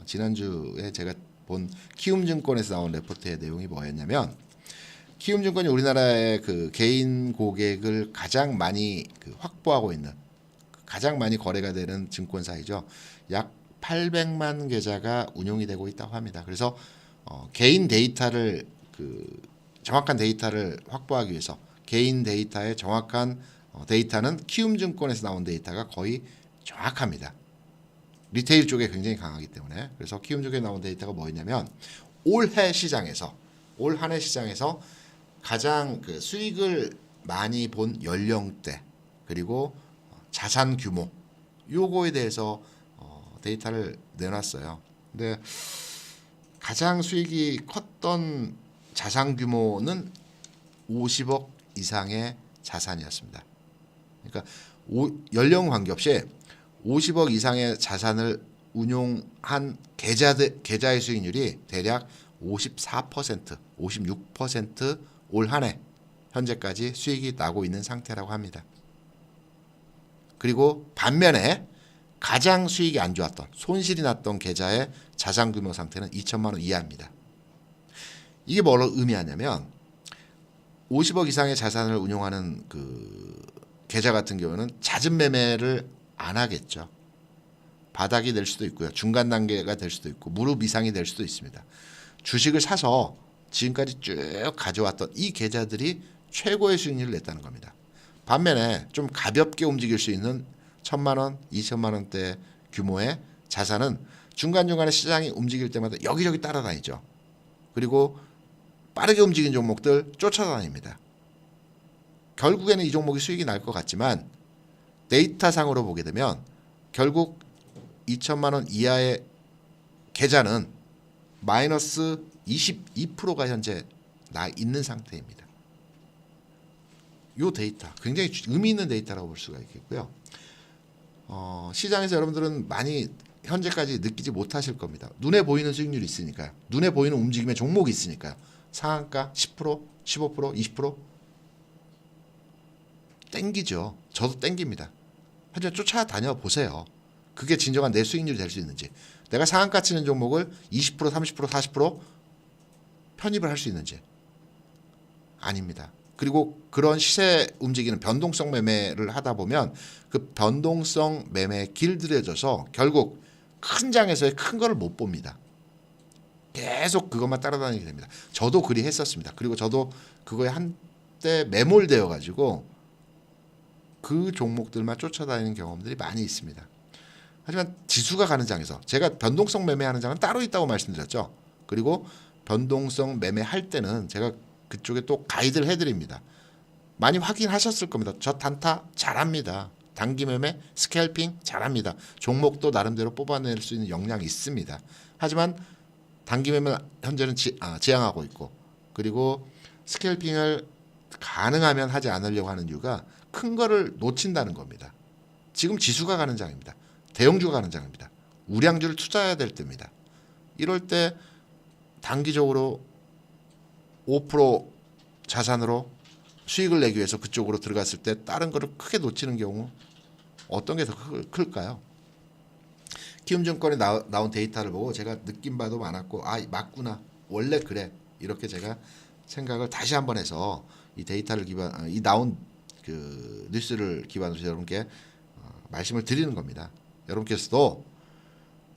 지난주에 제가 본 키움증권에서 나온 레포트의 내용이 뭐였냐면, 키움증권이 우리나라의 개인 고객을 가장 많이 확보하고 있는, 가장 많이 거래가 되는 증권사이죠. 약 800만 계좌가 운용이 되고 있다고 합니다. 그래서 개인 데이터를 정확한 데이터를 확보하기 위해서 개인 데이터의 정확한 데이터는 키움증권에서 나온 데이터가 거의 정확합니다. 리테일 쪽에 굉장히 강하기 때문에. 그래서 키움증권에 나온 데이터가 뭐였냐면, 올 한 해 시장에서 가장 수익을 많이 본 연령대 그리고 자산 규모, 요거에 대해서 데이터를 내놨어요. 근데 가장 수익이 컸던 자산 규모는 50억 이상의 자산이었습니다. 그러니까 연령 관계없이 50억 이상의 자산을 운용한 계좌의 수익률이 대략 54%, 56% 올 한 해 현재까지 수익이 나고 있는 상태라고 합니다. 그리고 반면에 가장 수익이 안 좋았던 손실이 났던 계좌의 자산 규모 상태는 2천만 원 이하입니다. 이게 뭘 의미하냐면 50억 이상의 자산을 운용하는 그 계좌 같은 경우는 잦은 매매를 안 하겠죠. 바닥이 될 수도 있고요. 중간 단계가 될 수도 있고 무릎 이상이 될 수도 있습니다. 주식을 사서 지금까지 쭉 가져왔던 이 계좌들이 최고의 수익률을 냈다는 겁니다. 반면에 좀 가볍게 움직일 수 있는 1,000만 원, 2천만 원대 규모의 자산은 중간중간에 시장이 움직일 때마다 여기저기 따라다니죠. 그리고 빠르게 움직이는 종목들 쫓아다닙니다. 결국에는 이 종목이 수익이 날 것 같지만 데이터상으로 보게 되면 결국 2천만 원 이하의 계좌는 마이너스 22%가 현재 나 있는 상태입니다. 이 데이터 굉장히 의미 있는 데이터라고 볼 수가 있겠고요. 시장에서 여러분들은 많이 현재까지 느끼지 못하실 겁니다. 눈에 보이는 수익률이 있으니까요. 눈에 보이는 움직임의 종목이 있으니까요. 상한가 10%, 15%, 20% 땡기죠. 저도 땡깁니다. 하지만 쫓아다녀 보세요. 그게 진정한 내 수익률이 될 수 있는지, 내가 상한가 치는 종목을 20%, 30%, 40% 편입을 할 수 있는지. 아닙니다. 그리고 그런 시세 움직이는 변동성 매매를 하다 보면 그 변동성 매매에 길들여져서 결국 큰 장에서의 큰 거를 못 봅니다. 계속 그것만 따라다니게 됩니다. 저도 그리 했었습니다. 그리고 저도 그거에 한때 매몰되어 가지고 그 종목들만 쫓아다니는 경험들이 많이 있습니다. 하지만 지수가 가는 장에서, 제가 변동성 매매하는 장은 따로 있다고 말씀드렸죠. 그리고 변동성 매매할 때는 제가 그쪽에 또 가이드를 해드립니다. 많이 확인하셨을 겁니다. 저 단타 잘합니다. 단기 매매, 스캘핑 잘합니다. 종목도 나름대로 뽑아낼 수 있는 역량이 있습니다. 하지만 단기 매매 현재는 지향하고 있고, 그리고 스캘핑을 가능하면 하지 않으려고 하는 이유가 큰 거를 놓친다는 겁니다. 지금 지수가 가는 장입니다. 대형주가 가는 장입니다. 우량주를 투자해야 될 때입니다. 이럴 때 단기적으로 5% 자산으로 수익을 내기 위해서 그쪽으로 들어갔을 때 다른 거를 크게 놓치는 경우 어떤 게 더 클까요? 키움증권에 나온 데이터를 보고 제가 느낀 바도 많았고, 맞구나, 원래 그래, 이렇게 제가 생각을 다시 한번 해서 이 데이터를 이 나온 그 뉴스를 기반으로 여러분께 말씀을 드리는 겁니다. 여러분께서도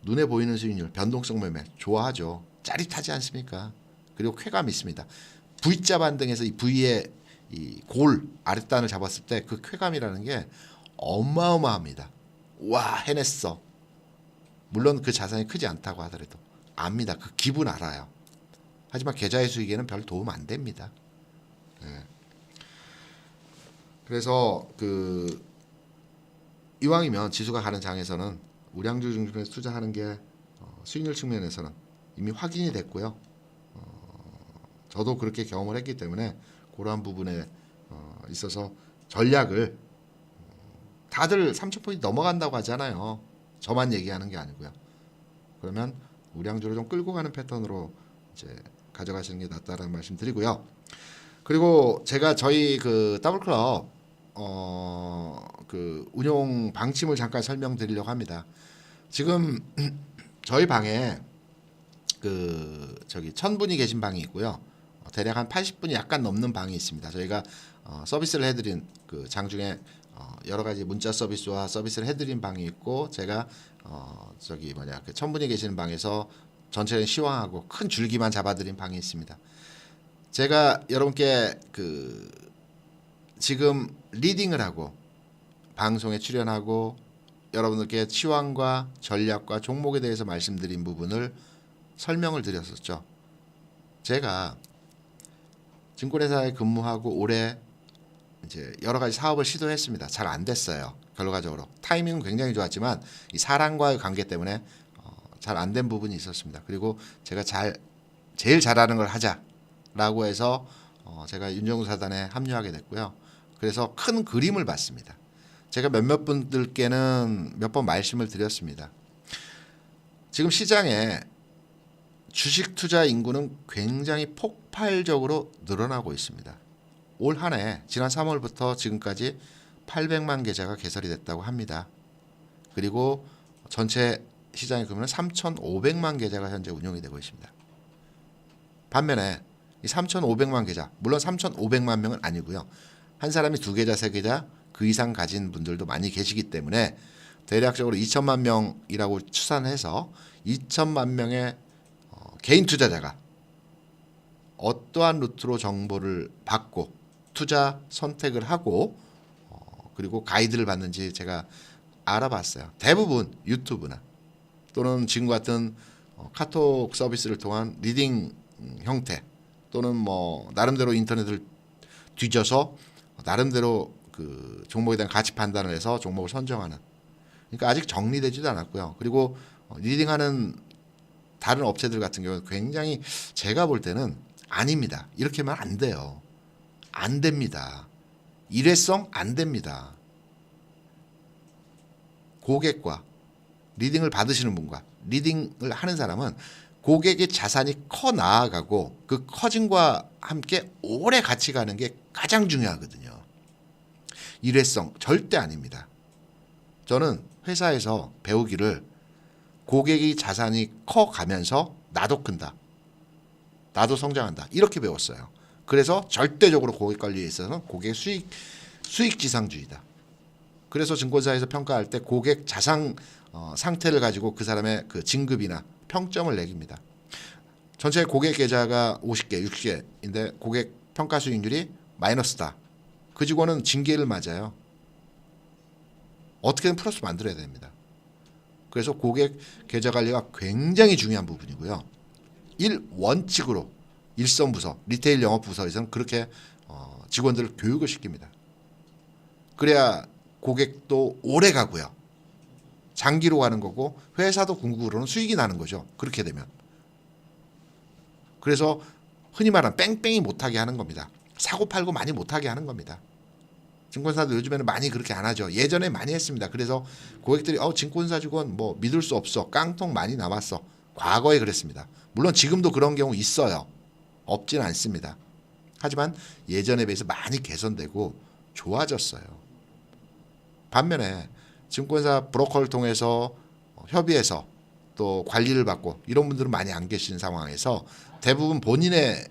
눈에 보이는 수익률, 변동성 매매 좋아하죠. 짜릿하지 않습니까? 그리고 쾌감 있습니다. V자 반등에서 이 V의 이 골 아랫단을 잡았을 때 그 쾌감이라는 게 어마어마합니다. 와, 해냈어. 물론 그 자산이 크지 않다고 하더라도 압니다. 그 기분 알아요. 하지만 계좌의 수익에는 별 도움 안 됩니다. 네. 그래서 이왕이면 지수가 가는 장에서는 우량주 중심에서 투자하는 게 수익률 측면에서는 이미 확인이 됐고요. 저도 그렇게 경험을 했기 때문에 그러한 부분에 있어서 전략을, 다들 3,000포인트 넘어간다고 하잖아요. 저만 얘기하는 게 아니고요. 그러면 우량주를 좀 끌고 가는 패턴으로 이제 가져가시는 게 낫다라는 말씀 드리고요. 그리고 제가 저희 그 더블클럽 그 운용 방침을 잠깐 설명드리려고 합니다. 지금 저희 방에 저기 1,000분이 계신 방이 있고요. 대략 한 80분이 약간 넘는 방이 있습니다. 저희가 서비스를 해드린 그 장중에 여러 가지 문자 서비스와 서비스를 해드린 방이 있고, 제가 저기 그 1,000분이 계시는 방에서 전체를 시황하고 큰 줄기만 잡아드린 방이 있습니다. 제가 여러분께 지금 리딩을 하고 방송에 출연하고 여러분들께 시황과 전략과 종목에 대해서 말씀드린 부분을 설명을 드렸었죠. 제가 증권회사에 근무하고 올해 이제 여러 가지 사업을 시도했습니다. 잘 안 됐어요. 결과적으로 타이밍은 굉장히 좋았지만 이 사람과의 관계 때문에 잘 안 된 부분이 있었습니다. 그리고 제가 제일 잘하는 걸 하자라고 해서 제가 윤정우 사단에 합류하게 됐고요. 그래서 큰 그림을 봤습니다. 제가 몇몇 분들께는 몇 번 말씀을 드렸습니다. 지금 시장에 주식 투자 인구는 굉장히 폭발적으로 늘어나고 있습니다. 올 한 해 지난 3월부터 지금까지 800만 계좌가 개설이 됐다고 합니다. 그리고 전체 시장의 규모는 3,500만 계좌가 현재 운용이 되고 있습니다. 반면에 이 3,500만 계좌, 물론 3,500만 명은 아니고요. 한 사람이 2계좌, 3계좌 그 이상 가진 분들도 많이 계시기 때문에 대략적으로 2천만 명이라고 추산해서 2천만 명의 개인 투자자가 어떠한 루트로 정보를 받고 투자 선택을 하고 그리고 가이드를 받는지 제가 알아봤어요. 대부분 유튜브나 또는 지금 같은 카톡 서비스를 통한 리딩 형태 또는 뭐 나름대로 인터넷을 뒤져서 나름대로 그 종목에 대한 가치 판단을 해서 종목을 선정하는, 그러니까 아직 정리되지도 않았고요. 그리고 리딩하는 다른 업체들 같은 경우는 굉장히 제가 볼 때는 아닙니다. 이렇게 하면 안 돼요. 안 됩니다. 일회성 안 됩니다. 고객과 리딩을 받으시는 분과 리딩을 하는 사람은 고객의 자산이 커 나아가고 그 커짐과 함께 오래 같이 가는 게 가장 중요하거든요. 일회성 절대 아닙니다. 저는 회사에서 배우기를 고객의 자산이 커 가면서 나도 큰다. 나도 성장한다. 이렇게 배웠어요. 그래서 절대적으로 고객 관리에 있어서는 고객 수익 지상주의다. 그래서 증권사에서 평가할 때 고객 자산 상태를 가지고 그 사람의 그 진급이나 평점을 매깁니다. 전체 고객 계좌가 50개, 60개인데 고객 평가 수익률이 마이너스다. 그 직원은 징계를 맞아요. 어떻게든 플러스 만들어야 됩니다. 그래서 고객 계좌 관리가 굉장히 중요한 부분이고요. 원칙으로 일선부서, 리테일 영업부서에서는 그렇게 직원들을 교육을 시킵니다. 그래야 고객도 오래 가고요. 장기로 가는 거고 회사도 궁극으로는 수익이 나는 거죠. 그렇게 되면. 그래서 흔히 말하는 뺑뺑이 못하게 하는 겁니다. 사고 팔고 많이 못하게 하는 겁니다. 증권사도 요즘에는 많이 그렇게 안 하죠. 예전에 많이 했습니다. 그래서 고객들이 증권사 직원 뭐 믿을 수 없어. 깡통 많이 남았어. 과거에 그랬습니다. 물론 지금도 그런 경우 있어요. 없지는 않습니다. 하지만 예전에 비해서 많이 개선되고 좋아졌어요. 반면에 증권사 브로커를 통해서 협의해서 또 관리를 받고 이런 분들은 많이 안 계시는 상황에서 대부분 본인의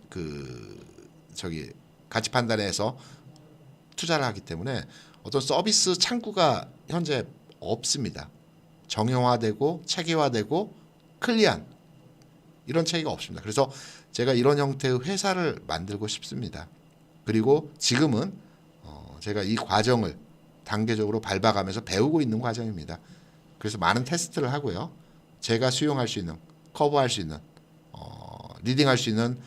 가치 판단에서 투자를 하기 때문에 어떤 서비스 창구가 현재 없습니다. 정형화되고 체계화되고 클리어한 이런 체계가 없습니다. 그래서 제가 이런 형태의 회사를 만들고 싶습니다. 그리고 지금은 제가 이 과정을 단계적으로 밟아가면서 배우고 있는 과정입니다. 그래서 많은 테스트를 하고요. 제가 수용할 수 있는, 커버할 수 있는, 리딩할 수 있는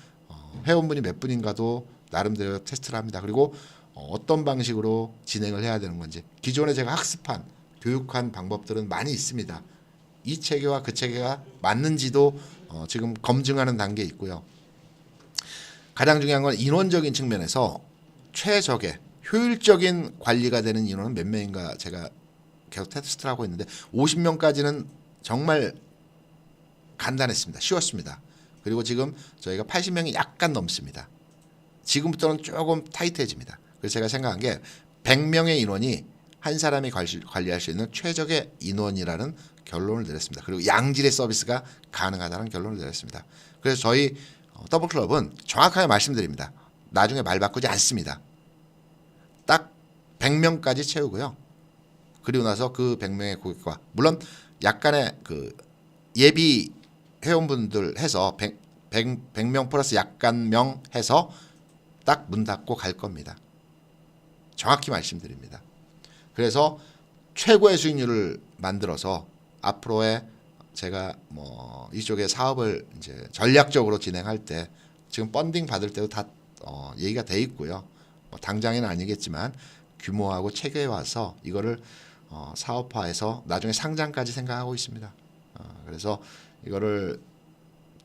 회원분이 몇 분인가도 나름대로 테스트를 합니다. 그리고 어떤 방식으로 진행을 해야 되는 건지 기존에 제가 학습한 교육한 방법들은 많이 있습니다. 이 체계와 그 체계가 맞는지도 지금 검증하는 단계에 있고요. 가장 중요한 건 인원적인 측면에서 최적의 효율적인 관리가 되는 인원은 몇 명인가 제가 계속 테스트를 하고 있는데 50명까지는 정말 간단했습니다. 쉬웠습니다. 그리고 지금 저희가 80명이 약간 넘습니다. 지금부터는 조금 타이트해집니다. 그래서 제가 생각한 게 100명의 인원이 한 사람이 관리할 수 있는 최적의 인원이라는 결론을 내렸습니다. 그리고 양질의 서비스가 가능하다는 결론을 내렸습니다. 그래서 저희 더블클럽은 정확하게 말씀드립니다. 나중에 말 바꾸지 않습니다. 딱 100명까지 채우고요. 그리고 나서 그 100명의 고객과 물론 약간의 그 예비 회원분들 해서 100명 플러스 약간 명 해서 딱 문 닫고 갈 겁니다. 정확히 말씀드립니다. 그래서 최고의 수익률을 만들어서 앞으로의 제가 뭐 이쪽에 사업을 이제 전략적으로 진행할 때 지금 펀딩 받을 때도 다 얘기가 돼 있고요. 뭐 당장에는 아니겠지만 규모하고 체계화해서 이거를 사업화해서 나중에 상장까지 생각하고 있습니다. 그래서 이거를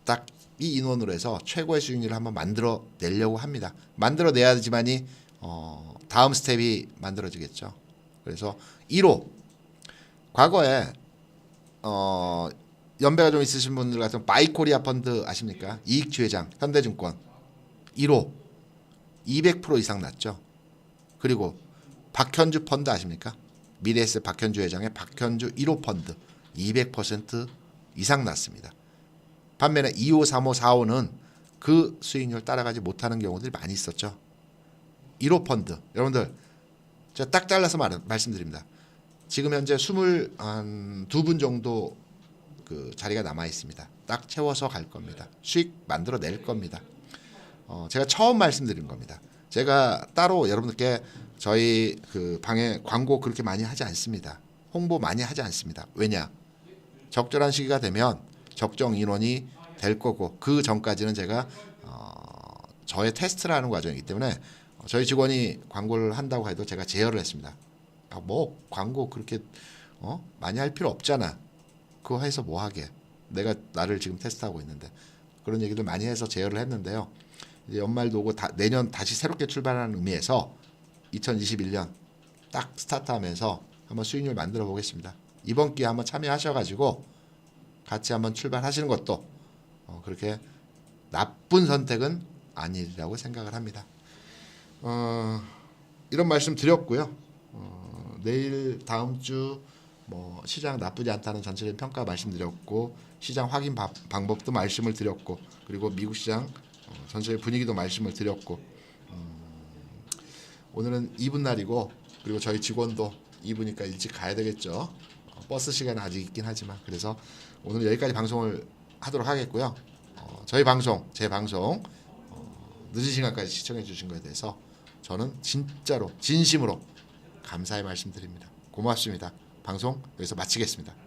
딱 이 인원으로 해서 최고의 수익률을 한번 만들어 내려고 합니다. 만들어 내야지만이 다음 스텝이 만들어지겠죠. 그래서 1호 과거에 연배가 좀 있으신 분들 같은 바이코리아 펀드 아십니까? 이익주회장 현대증권 1호 200% 이상 났죠. 그리고 박현주 펀드 아십니까? 미래에셋 박현주 회장의 박현주 1호 펀드 200% 이상 났습니다. 반면에 2호, 3호, 4호는 그 수익률 따라가지 못하는 경우들이 많이 있었죠. 1호 펀드 여러분들 제가 딱 잘라서 말씀드립니다. 지금 현재 22분 정도 그 자리가 남아 있습니다. 딱 채워서 갈 겁니다. 수익 만들어 낼 겁니다. 제가 처음 말씀드린 겁니다. 제가 따로 여러분들께 저희 그 방에 광고 그렇게 많이 하지 않습니다. 홍보 많이 하지 않습니다. 왜냐? 적절한 시기가 되면 적정 인원이 될 거고 그 전까지는 제가 저의 테스트라는 과정이기 때문에 저희 직원이 광고를 한다고 해도 제가 제어를 했습니다. 뭐 광고 그렇게 많이 할 필요 없잖아. 그거 해서 뭐 하게. 내가 나를 지금 테스트하고 있는데 그런 얘기들 많이 해서 제어를 했는데요. 이제 연말도 오고 내년 다시 새롭게 출발하는 의미에서 2021년 딱 스타트하면서 한번 수익률 만들어 보겠습니다. 이번 기회에 한번 참여하셔가지고 같이 한번 출발하시는 것도 그렇게 나쁜 선택은 아니라고 생각을 합니다. 이런 말씀 드렸고요. 내일 다음 주 뭐 시장 나쁘지 않다는 전체적인 평가 말씀드렸고 시장 확인 방법도 말씀을 드렸고 그리고 미국 시장 전체의 분위기도 말씀을 드렸고 오늘은 2분 날이고 그리고 저희 직원도 2부니까 일찍 가야 되겠죠. 버스 시간은 아직 있긴 하지만 그래서 오늘 여기까지 방송을 하도록 하겠고요. 저희 방송 제 방송 늦은 시간까지 시청해 주신 것에 대해서 저는 진짜로 진심으로 감사의 말씀드립니다. 고맙습니다. 방송 여기서 마치겠습니다.